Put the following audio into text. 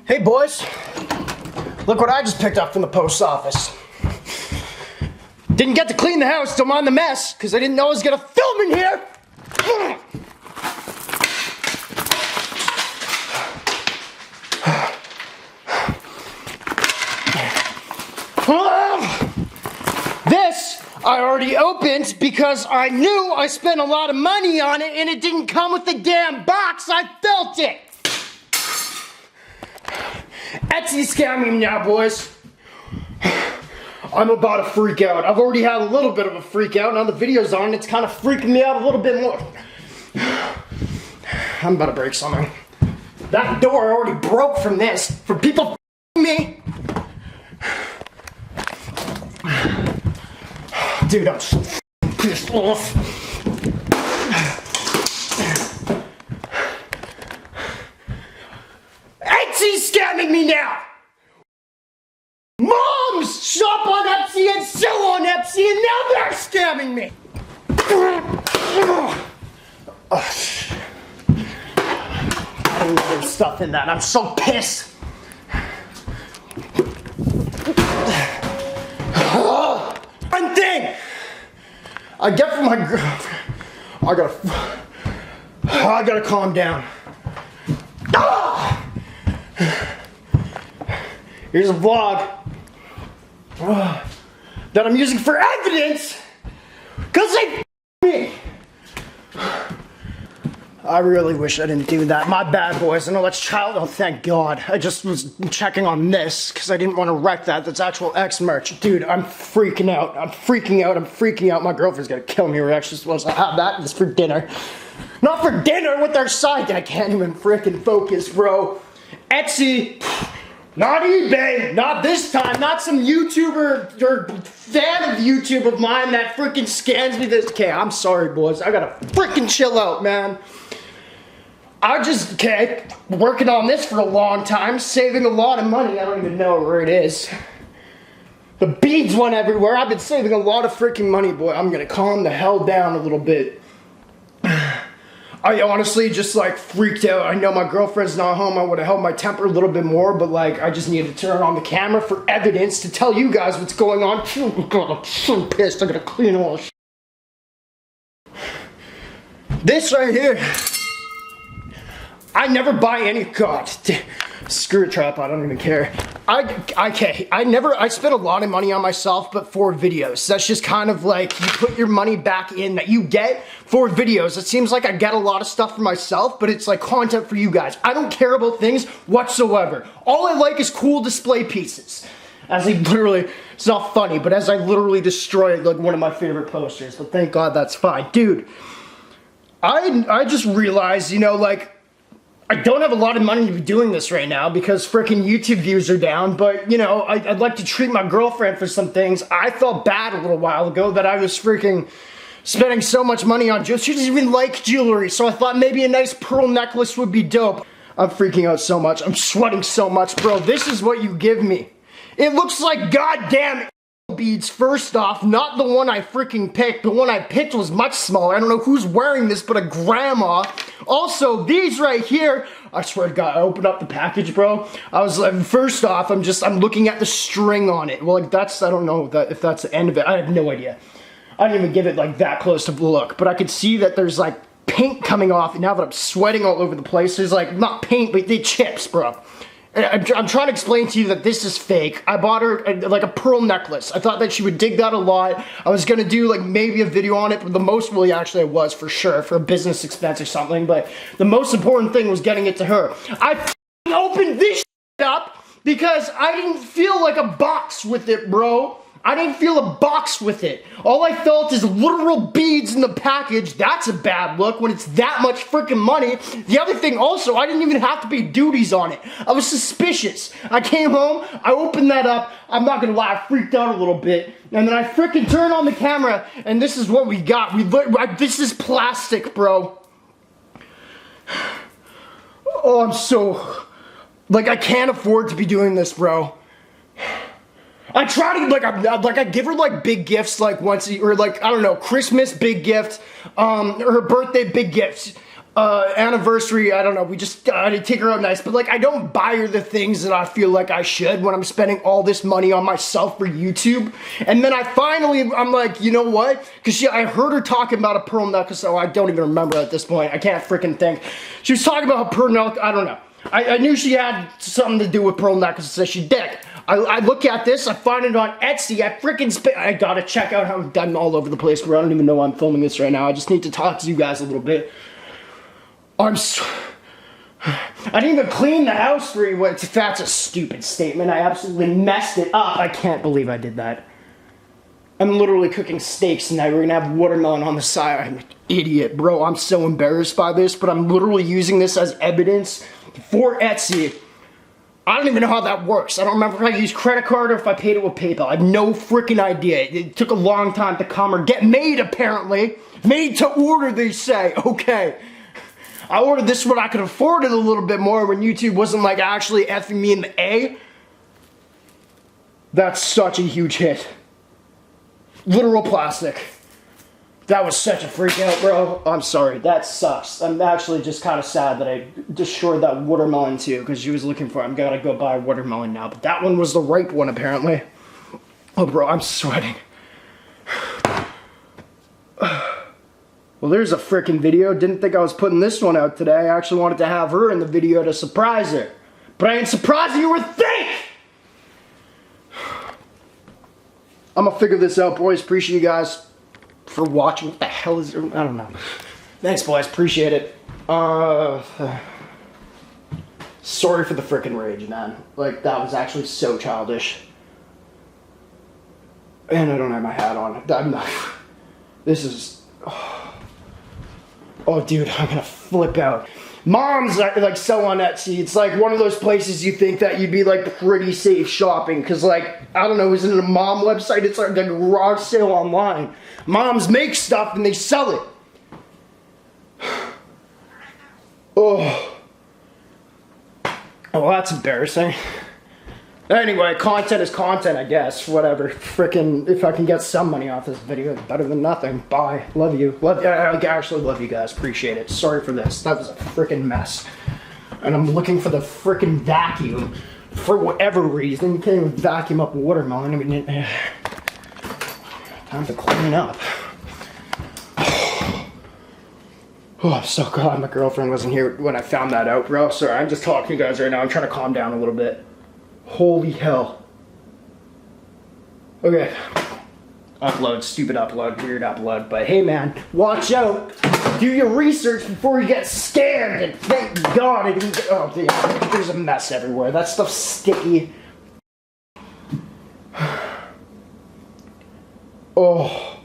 Hey boys, look what I just picked up from the post office. Didn't get to clean the house, don't mind the mess, because I didn't know I was gonna film in here. This I already opened because I knew I spent a lot of money on it and it didn't come with the damn box. I felt it. Etsy scamming me now, boys. I'm about to freak out. I've already had a little bit of a freak out. Now the video's on, it's kind of freaking me out a little bit more. I'm about to break something. That door already broke from this. For people me. Dude, I'm so pissed off. Etsy's scamming me now! Moms shop on Etsy and sell on Etsy and now they're scamming me! I don't know there's stuff in that. I'm so pissed. One thing I get from my girlfriend. I gotta calm down. Here's a vlog that I'm using for evidence because they me. I really wish I didn't do that. My bad, boys. I know that's child. Oh, thank God. I just was checking on this because I didn't want to wreck that. That's actual X merch. Dude, I'm freaking out. I'm freaking out. I'm freaking out. My girlfriend's gonna kill me. We're actually supposed to have that just for dinner. Not for dinner with our side. I can't even freaking focus, bro. Etsy. Not eBay, not this time, not some YouTuber or fan of YouTube of mine that freaking scams me this. Okay, I'm sorry, boys. I gotta freaking chill out, man. Working on this for a long time, saving a lot of money. I don't even know where it is. The beads went everywhere. I've been saving a lot of freaking money, boy. I'm gonna calm the hell down a little bit. I honestly just like freaked out. I know my girlfriend's not home. I would have held my temper a little bit more, but like I just needed to turn on the camera for evidence to tell you guys what's going on. Oh God, I'm so pissed. I gotta clean all this. This right here. I never buy any. God, screw a trap. I don't even care. I spent a lot of money on myself, but for videos. That's just kind of like you put your money back in that you get for videos. It seems like I get a lot of stuff for myself, but it's like content for you guys. I don't care about things whatsoever. All I like is cool display pieces. As I literally, it's not funny, but as I literally destroyed like one of my favorite posters. But thank God that's fine. Dude, I just realized, you know, like, I don't have a lot of money to be doing this right now because freaking YouTube views are down, but you know, I'd like to treat my girlfriend for some things. I felt bad a little while ago that I was freaking spending so much money on jewelry. She doesn't even like jewelry, so I thought maybe a nice pearl necklace would be dope. I'm freaking out so much. I'm sweating so much, bro. This is what you give me. It looks like goddamn beads, first off, not the one I freaking picked. The one I picked was much smaller. I don't know who's wearing this, but a grandma. Also, these right here, I swear to God, I opened up the package, bro. I was like, first off, I'm looking at the string on it. Well, like that's, I don't know if that's the end of it. I have no idea. I didn't even give it like that close to look, but I could see that there's like paint coming off, and now that I'm sweating all over the place, there's like, not paint, but they chips, bro. I'm trying to explain to you that this is fake. I bought her like a pearl necklace. I thought that she would dig that a lot. I was gonna do like maybe a video on it, but the most really actually I was for sure for a business expense or something, but the most important thing was getting it to her. I opened this up because I didn't feel like a box with it, bro. I didn't feel a box with it. All I felt is literal beads in the package. That's a bad look when it's that much freaking money. The other thing also, I didn't even have to pay duties on it. I was suspicious. I came home, I opened that up. I'm not gonna lie, I freaked out a little bit. And then I freaking turned on the camera and this is what we got. This is plastic, bro. Oh, I'm so, like I can't afford to be doing this, bro. I try to, I give her, like, big gifts, like, once a year, or, like, I don't know, Christmas, big gift, her birthday, big gifts. anniversary, I don't know, we just to take her out nice, but like I don't buy her the things that I feel like I should when I'm spending all this money on myself for YouTube. And then I'm like, you know what? Because I heard her talking about a pearl necklace, so I don't even remember at this point. I can't freaking think. She was talking about a pearl necklace, I don't know. I knew she had something to do with pearl necklaces, so she did. I look at this, I find it on Etsy, I gotta check out how I'm all over the place, bro. I don't even know why I'm filming this right now. I just need to talk to you guys a little bit. I didn't even clean the house for you. That's a stupid statement. I absolutely messed it up. I can't believe I did that. I'm literally cooking steaks tonight. We're gonna have watermelon on the side. I'm an idiot, bro. I'm so embarrassed by this, but I'm literally using this as evidence for Etsy. I don't even know how that works. I don't remember if I used credit card or if I paid it with PayPal. I have no freaking idea. It took a long time to come or get made, apparently. Made to order, they say. Okay. I ordered this when I could afford it a little bit more, when YouTube wasn't like actually effing me in the A. That's such a huge hit. Literal plastic. That was such a freak out, bro. I'm sorry, that sucks. I'm actually just kind of sad that I destroyed that watermelon too, because she was looking for it. I'm gotta go buy a watermelon now, but that one was the ripe one apparently. Oh bro, I'm sweating. Well, there's a freaking video. Didn't think I was putting this one out today. I actually wanted to have her in the video to surprise her. But I ain't surprised you would think! I'm gonna figure this out, boys. Appreciate you guys for watching. What the hell is there? I don't know. Thanks, boys. Appreciate it. Sorry for the freaking rage, man. Like, that was actually so childish. And I don't have my hat on. I'm not... This is... Oh, dude, I'm gonna flip out. Moms are like so on Etsy. It's like one of those places you think that you'd be like pretty safe shopping. Cause like, I don't know, isn't it a mom website? It's like a garage sale online. Moms make stuff and they sell it. Oh. Oh, that's embarrassing. Anyway, content is content, I guess. Whatever. Frickin', if I can get some money off this video, it's better than nothing. Bye. Love you. I actually love you guys. Appreciate it. Sorry for this. That was a frickin' mess. And I'm looking for the frickin' vacuum. For whatever reason. You can't even vacuum up a watermelon. I mean, time to clean up. Oh, I'm so glad my girlfriend wasn't here when I found that out, bro. Sorry, I'm just talking to you guys right now. I'm trying to calm down a little bit. Holy hell. Okay. Upload, stupid upload, weird upload. But hey man, watch out. Do your research before you get scammed. And thank God it didn't get, oh damn, there's a mess everywhere. That stuff's sticky. Oh.